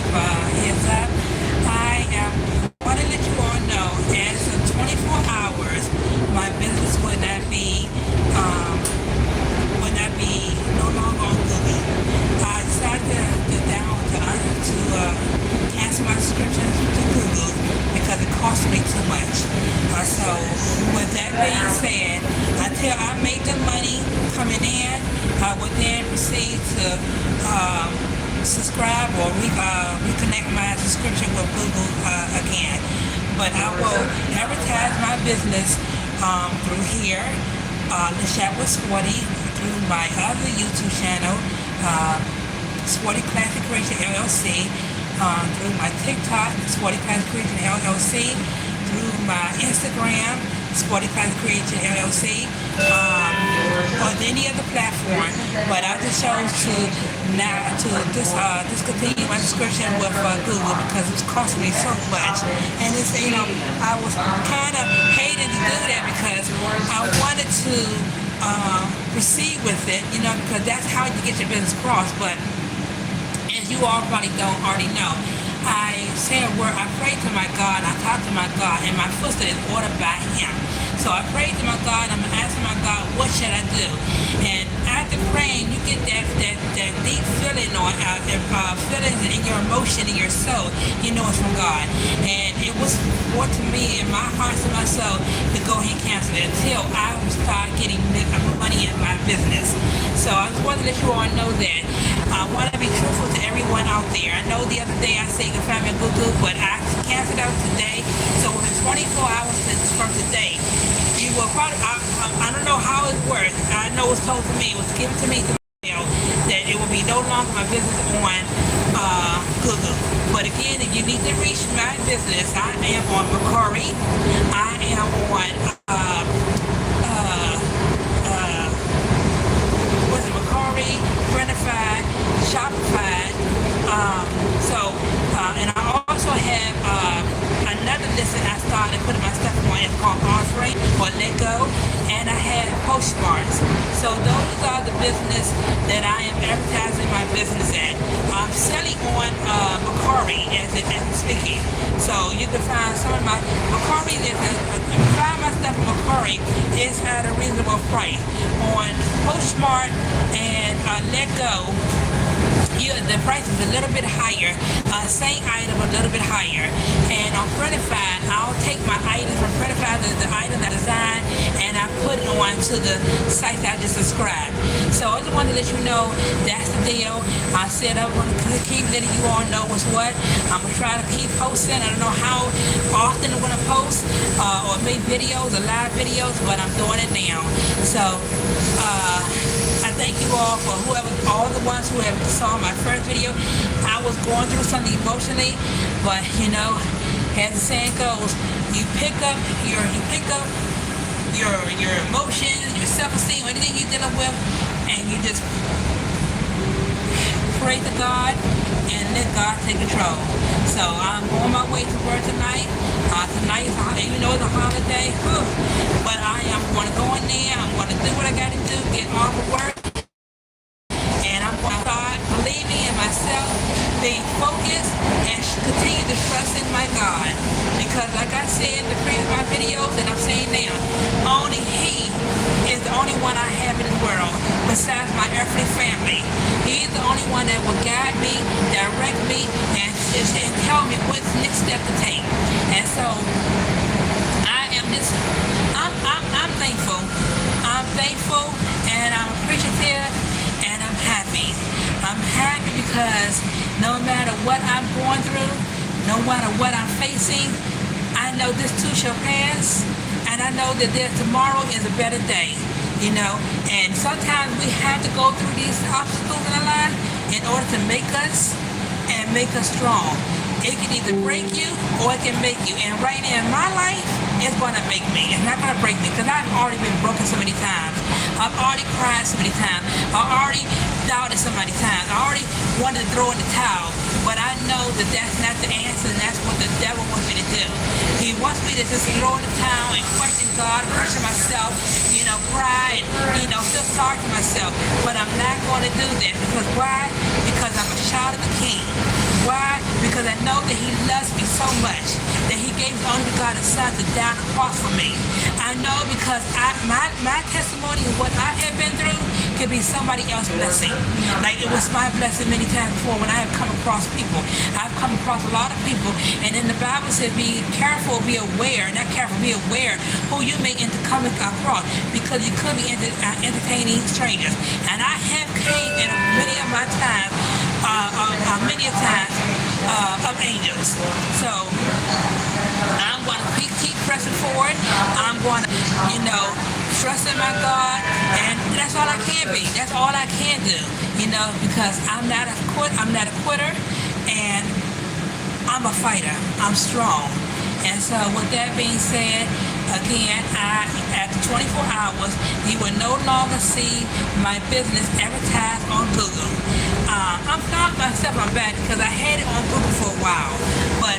heads up. I want to let you all know, as of 24 hours, my business would not be no longer on Google. I decided to cancel my subscription to Google because it cost me too much. So with that being said, until I make the money coming in, I would then proceed to subscribe or reconnect my subscription with Google again. But I will advertise my business through here, the Shop with Sporty, through my other YouTube channel, Sporty Classy Creation LLC, through my TikTok, Sporty Classy Creation LLC, through my Instagram, Sporty Classy Creation LLC, on any other platform. But I just chose to discontinue my subscription with Google because it's costing me so much. And it's, I was kind of hating to do that because I wanted to proceed with it, because that's how you get your business across. But as you all probably already know, I say a word, I pray to my God, I talk to my God, and my footsteps is ordered by Him. So I pray to my God, I'm asking my God, what should I do? And after praying, you get that deep feeling or feelings in your emotion, in your soul, it's from God. And it was more to me in my heart to my soul to go ahead and cancel it until I start getting money in my business. So I just wanted to let you all know that. I want to be truthful to everyone out there. I know the other day I said you can find me on Google, but I canceled out today. So within 24 hours from today, you will probably, I don't know how it works. I know it's told to me, it was given to me that it will be no longer my business on Google. But again, if you need to reach my business, I am on Macquarie. I am on Macquarie, Printify, Shopify. And I also have another listing I started putting my stuff on. It's called Offering or Let Go, and I have Postmarks. So those are the business that I am advertising my business at. I'm selling on Macquarie as I'm speaking. So you can find some of my Macquarie. Find my stuff on Macquarie is at a reasonable price. On Postmark and Let Go, the price is a little bit higher, same item a little bit higher. And on Printify, I'll take my items from Printify, the item that I designed, and I put it on to the site that I just described. So I just wanted to let you know that's the deal. I said I want to keep letting you all know what's what. I'm going to try to keep posting. I don't know how often I'm going to post or make videos or live videos, but I'm doing it now. So I thank you all for all the ones who have saw my first video. I was going through something emotionally, but as the saying goes, you pick up your emotions, your self-esteem, anything you're dealing with, and you just pray to God and let God take control. So I'm on my way to work tonight. Tonight is it's a holiday, but I am going to go in there. I'm going to do what I got to do, get off of work. Believing in myself, being focused, and continue to trust in my God. Because like I said in the previous my videos, and I'm saying now, only He is the only one I have in this world besides my earthly family. He is the only one that will guide me, direct me, and tell me what's the next step to take. And so I'm thankful. I'm thankful, and I'm appreciative, and I'm happy. I'm happy because no matter what I'm going through, no matter what I'm facing, I know this too shall pass, and I know that tomorrow is a better day, and sometimes we have to go through these obstacles in our life in order to make us strong. It can either break you or it can make you, and right now in my life, it's going to make me. It's not going to break me because I've already been broken so many times. I've already cried so many times. I've already doubted so many times. I already wanted to throw in the towel. But I know that that's not the answer, and that's what the devil wants me to do. He wants me to just throw in the towel and question God, question myself, cry and, feel sorry for myself. But I'm not going to do that. Because why? Because I'm a child of the King. Why? because I know that he loves me so much that he gave his only begotten son to die on the cross for me. I know because my testimony of what I have been through could be somebody else's blessing. Like it was my blessing many times before when I have come across people. I've come across a lot of people, and then the Bible says be careful, be aware, not careful, be aware who you may come across, because you could be entertaining strangers. And I have came in many of my times, of angels. So I'm going to keep pressing forward. I'm going to, trust in my God, and that's all I can be. That's all I can do, because I'm not a quitter, and I'm a fighter. I'm strong. And so with that being said, again, after 24 hours, you will no longer see my business advertised on Google. I'm proud of myself I'm back because I had it on Google for a while. But,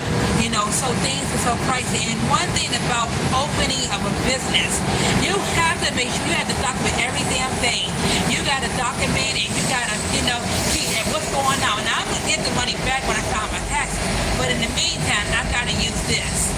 so things are so pricey. And one thing about opening of a business, you have to make sure you have to document every damn thing. You got to document it. You got to, see what's going on. Now, I'm going to get the money back when I file my taxes. But in the meantime, I've got to use this.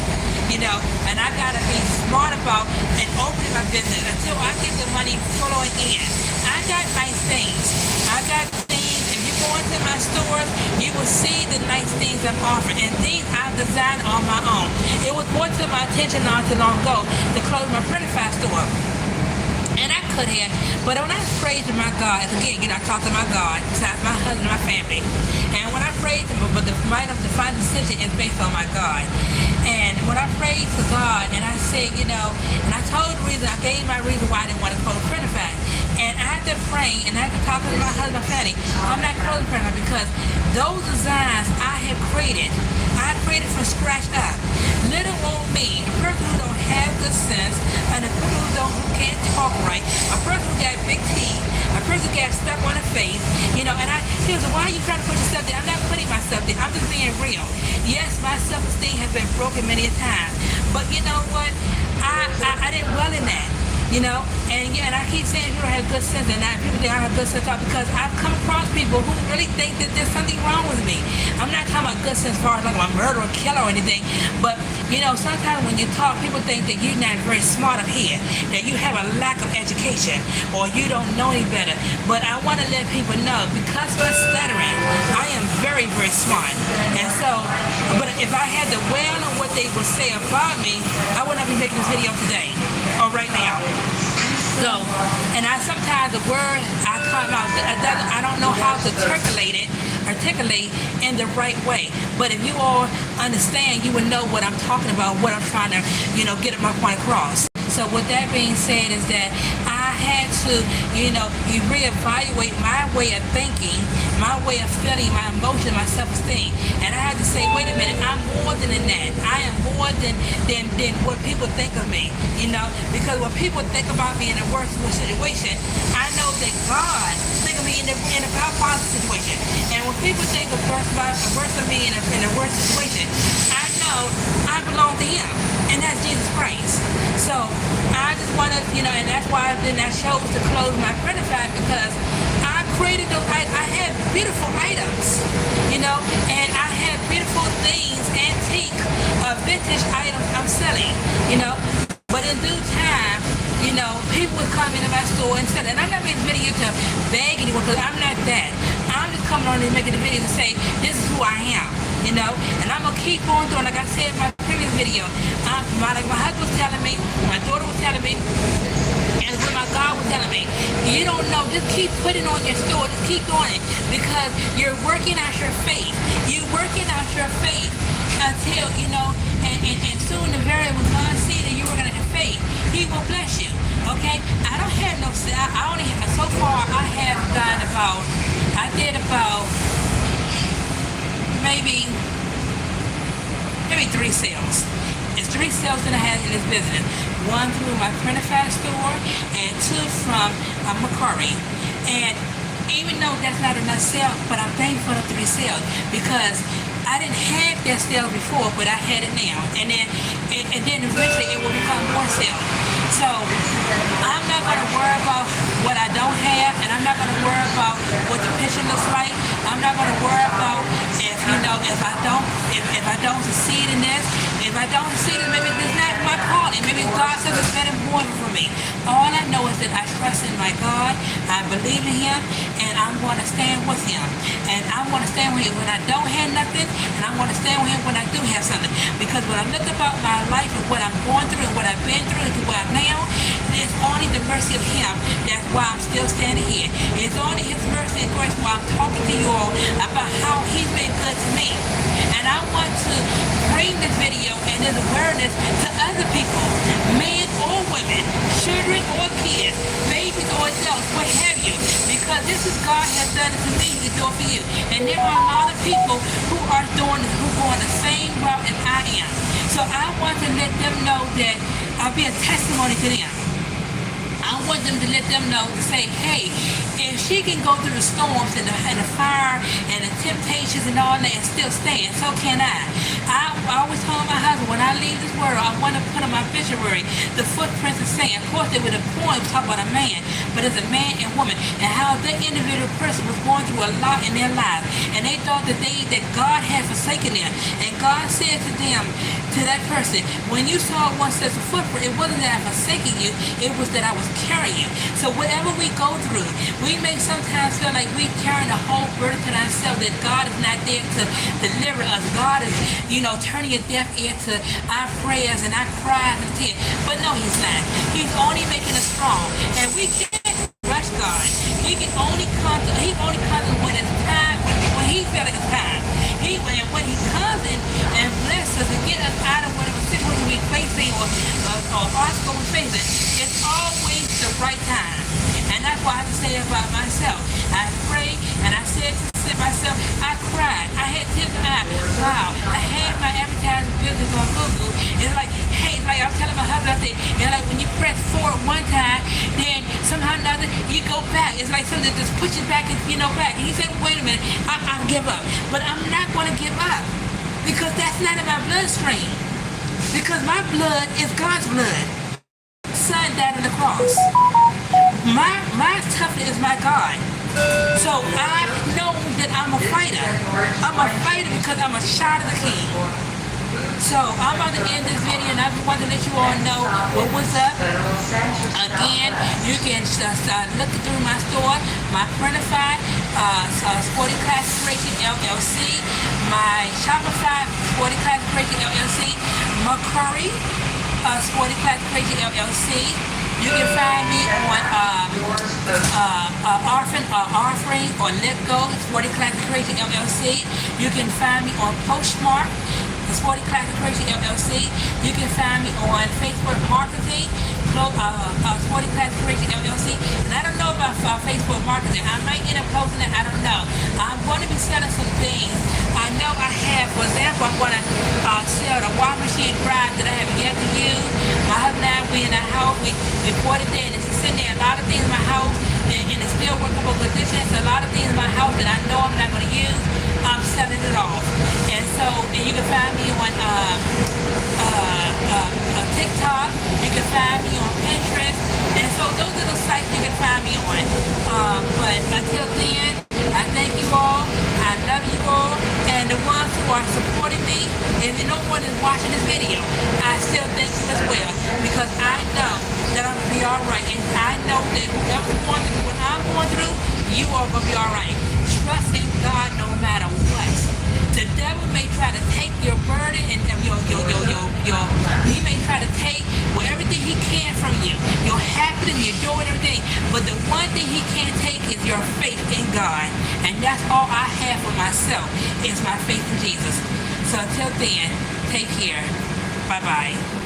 And I gotta be smart about and opening my business until I get the money flowing in. I got nice things. I got things. If you go into my stores, you will see the nice things I'm offering, and things I've designed on my own. It was brought to my attention not too long ago to close my Printify store. And I could have, but when I prayed to my God, again, I talk to my God, besides my husband and my family. And when I prayed to him, but the final decision is based on my God. And when I prayed to God, and I said, and I told the reason, I gave my reason why I didn't want to close Printify. And after praying, and after talking to my husband and family, I'm not closing Printify because those designs I have created, I created from scratch up. Little old me, a person who don't have good sense, and a person who can't talk right, a person who got big teeth, a person who got stuck on the face, and he was like, why are you trying to put yourself there? I'm not putting myself there. I'm just being real. Yes, my self-esteem has been broken many a time, but you know what? I did well in that. And I keep saying people have good sense, and people think I have good sense because I've come across people who really think that there's something wrong with me. I'm not talking about good sense as far as like I'm a murderer, killer, or anything, but sometimes when you talk, people think that you're not very smart up here, that you have a lack of education, or you don't know any better. But I want to let people know, because of stuttering, I am very, very smart. And so, but if I had to dwell on what they would say about me, I would not be making this video today, or right now. So, and sometimes the word I come out, I don't know how to articulate in the right way. But if you all understand, you will know what I'm talking about, what I'm trying to, get my point across. So with that being said is that I had to, reevaluate my way of thinking, my way of feeling, my emotion, my self-esteem. And I had to say, wait a minute, I'm more than that. I am more than what people think of me, because when people think about me in a worse situation, I know that God think of me in a positive situation. And when people think of worse of me in a worse situation, I know I belong to Him, and that's Jesus Christ. So I just want to, and that's why I chose to close my Printify, because I created those. I have beautiful items, and I have beautiful things, antique, vintage items I'm selling, But in due time, people would come into my store and sell it. And I'm not making a video to beg anyone, because I'm not that. I'm just coming on and making a video to say, this is who I am, And I'm going to keep going through, and like I said in my previous video, my husband was telling me, my daughter was telling me, and when my God was telling me, you don't know, just keep putting on your store, just keep doing it, because you're working out your faith. You're working out your faith until, and soon the very when God sees that you're working out your faith, He will bless you. Okay? I don't have no, I only have, so far I have done I did about maybe 3 sales. It's 3 sales that I had in this business. 1 through my Printify store, and 2 from Macquarie. And even though that's not enough sales, but I'm thankful for the 3 sales, because I didn't have that sales before, but I had it now. And then eventually it will become more sales. So I'm not going to worry about what I don't have, and I'm not going to worry about what the picture looks like. I'm not going to worry about if I don't if I don't succeed in this, if I don't succeed, maybe it's not my calling. Maybe God says it's better more for me. All I know is that I trust in my God, I believe in Him, and I'm going to stand with Him. And I'm going to stand with Him when I don't have nothing, and I'm going to stand with Him when I do have something. Because when I look about my life and what I'm going through and what I've been through and where I'm now, it's only the mercy of Him. That's why I'm still standing here. It's only His mercy and grace why I'm talking to you all about how He's been good to me. And I want to bring this video and this awareness to other people, men or women, children or kids, babies or adults, what have you. Because this is God has done it to me, He can do it for you. And there are a lot of people who are doing this, who are going the same route as I am. So I want to let them know that I'll be a testimony to them. I want them to let them know to say, hey, if she can go through the storms and the fire and the temptations and all that and still stand, so can I. I always told my husband, when I leave this world, I want to put on my obituary the footprints of saying, of course, they were the poems talk about a man, but it's a man and woman, and how that individual person was going through a lot in their lives, and they thought that God had forsaken them, and God said to them, to that person, when you saw one such a footprint, it wasn't that I forsaken you, it was that I was carrying you. So whatever we go through, we may sometimes feel like we carrying the whole burden to ourselves, that God is not there to deliver us. God is, turning a deaf ear to our prayers and our cries and tears. But no, He's not. He's only making us strong. And we can't rush God. He only comes when it's time, when He feels like it's time. When He comes in and blesses us and get us out of whatever situation we're facing or obstacle we're facing, it's always the right time. And that's why I have to say about myself. I pray and I said to myself, I cried. I had tears in my eyes. Wow. I had my advertising business on Google. It's like, hey, it's like I was telling my husband, I said, like when you press forward one time, then somehow or another you go back. It's like something that just pushes back and back. And he said, wait a minute, I'll give up. But I'm not going to give up because that's not in my bloodstream. Because my blood is God's blood. Son died on the cross. My toughness is my God. So I know that I'm a fighter. I'm a fighter because I'm a child of the King. So I'm about to end this video, and I just want to let you all know what was up. Again, you can just look through my store, my Printify, Sporty Classy Creation LLC, my Shopify, Sporty Classy Creation LLC, McCurry, Sporty Classy Creation LLC. You can find me on Offering or Let Go, Sporty Classy Creation LLC. You can find me on Postmark, Sporty Classy Creation LLC. You can find me on Facebook Marketing, Sporty Classy Creation LLC. And I don't know about Facebook Marketing. I might end up posting it. I don't know. I'm going to be selling some things. I know I have, for example, I'm going to sell the washing machine drive that I have yet to use. My husband and I, we in the house, we bought it there, and it's sitting there. A lot of things in my house, and it's still workable condition. So a lot of things in my house that I know I'm not going to use, I'm selling it off. And so, and you can find me on TikTok. You can find me on Pinterest. And so those are the sites you can find me on. But until then, I thank you all. I love you all. And the ones who are supporting me, and no one is watching this video, I still thank you as well. Because I know that I'm going to be alright. And I know that whoever's going through what I'm going through, you are going to be alright. Trust in God no matter what. The devil may try to take your burden and he may try to take everything he can from you. Your happiness, your joy, and everything. But the one thing he can't take is your faith in God. And that's all I have for myself is my faith in Jesus. So until then, take care. Bye-bye.